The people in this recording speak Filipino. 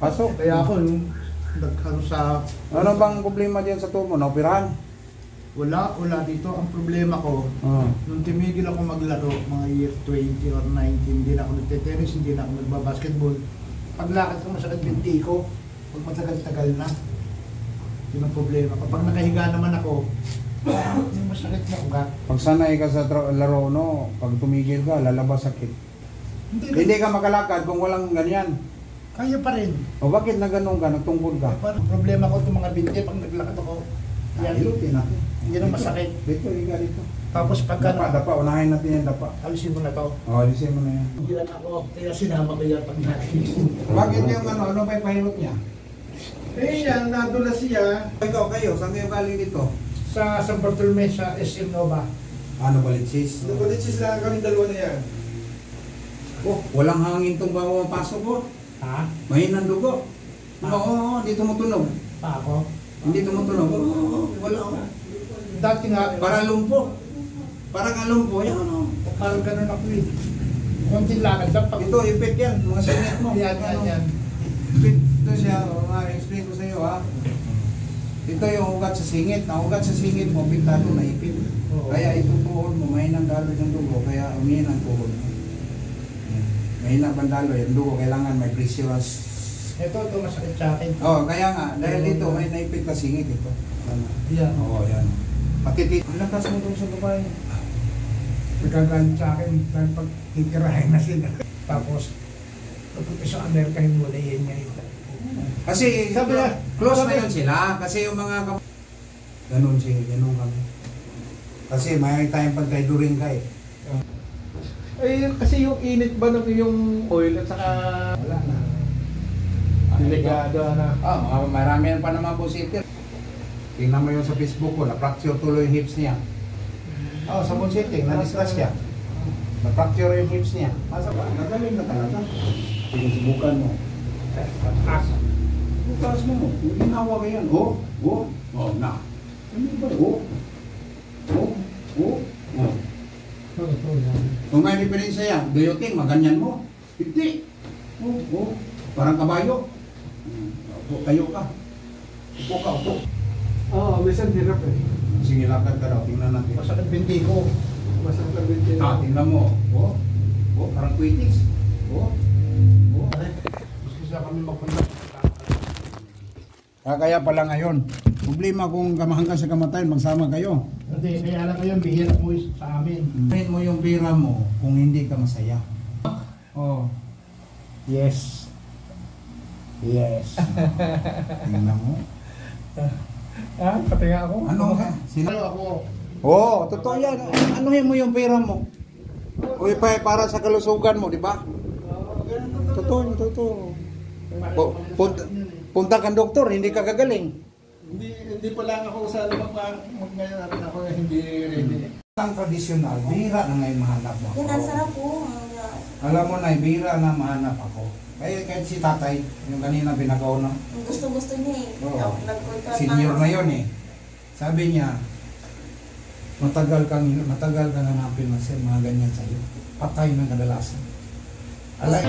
Pasok. Kaya ako yung nagkano sa... Ano bang problema diyan sa tubo? Naoperahan? Wala dito. Ang problema ko, nung tumigil ako maglaro, mga year 20 or 19, hindi na ako nagte-tennis, hindi na ako nagbabasketball. Paglakad ko masakit binti ko, pag matagal-tagal na. Yun ang problema. Kapag nakahiga naman ako, yung masakit na ugat. Pag sanay ka sa laro, no, pag tumigil ka, lalabas sakit. Hindi ka makalakad kung walang ganyan. Kaya pa rin. O bakit na ganun ka? Nagtungkol ka? Parang problema ko itong mga binti, pag naglakad ako, yan, Hilutin natin. yan ang masakit. Dito, higa dito. Tapos pagka Dapa, unahin natin yan, dapa. alisin mo na to. O, alisin mo na yan. Hilan ako, kaya sinama ko yan pag natin. Bakit yung ano ba yung pahilot niya? Eh yan, nadulas siya Ikaw, kayo, saan kayo galing dito? sa San Bartolome sa SM Nova. Ano, Balitsis? Nabalitsis lang kami dalawa na yan. Oh, walang hangin itong bago pasok ko. Ha? Mahinang dugo. Oo, hindi tumutunog. Pa ako? Hindi tumutunog. Oo, wala. Dati nga, Para lumpo. Parang alumpo. Yan, ano. parang ganun ako eh. Konting lakad lang pag Ito, ipit yan. Mga singit mo. yan. Ipit. Ito siya. Ma-explain ko sa iyo, ha. Ito yung ugat sa singit. Ang ugat sa singit mo, pintado na ipit. Oo. Kaya itong tuhod mo, mahinang daloy ng dugo. Kaya umihin ang tuhod mo. Mahinang bandalo yung dugo. Kailangan may precious. Ito masakit sa akin. Oh, kaya nga. Dahil dito, may naipit ka singit ito. Yan. Oo, yan. Patitit. Ang lakas mo dun sa babae. Nagkagalit sa akin dahil pag titirahin na sila. Tapos, pagpunta sa Amerika, himulayin niya yun. Kasi Sabi niya, close sabi- na yun sila. Kasi yung mga ganun siya, ganun kami. Kasi may tayong pagkaiduring ka eh. Eh, kasi yung init ba ng yung oil at saka Wala na. delikado na. Marami pa naman po sitir. Tingnan mo yun sa Facebook ko, na-fracture tuloy yung hips niya. Sa bullshitting, na-discuss siya. Na-fracture yung hips niya. Masa ba? Nagaling na talaga. Sinusubukan mo. As. Bukas mo. Hindi nawa ka yan. Na. Ano ba? Kung may diferensya yan, gayoting, maganyan mo. Hindi. Parang kabayo. Upo, kayo ka. Upo ka, upo. Oo, minsan hirap eh. Sige, lakad ka daw. Tingnan natin. Masakit binti ko. Masakit ang binti. Tingnan mo. Parang quittings. Gusto siya kami magpunta. Kaya pala ngayon, problema kung kamahan ka sa kamatayan, magsama kayo. Hindi, kaya alam ko yung bihira mo sa amin. Tingnan mo yung bira mo kung hindi ka masaya. Yes. Tingnan mo. Pati nga ako. Ano nga? Ako. Totoo yan. Anuhin mo yung pera mo. Uy, para sa kalusugan mo, di ba? Totoo. Punta kang doktor, hindi ka gagaling. Hindi pa lang ako sa mag-ngayon ako hindi ready. Ang tradisyonal, bihira na ngayon mahanap mo. Yan, ang sarap po. Alam mo na, bihira na mahanap ako. Kaya kahit si tatay, yung kanina binagaw na, Gusto niya eh. Oo. Nagkontra senior na yun eh. Sabi niya, matagal kang hanapin na siya, mga ganyan sa'yo. Patay ng kadalasan. Alay.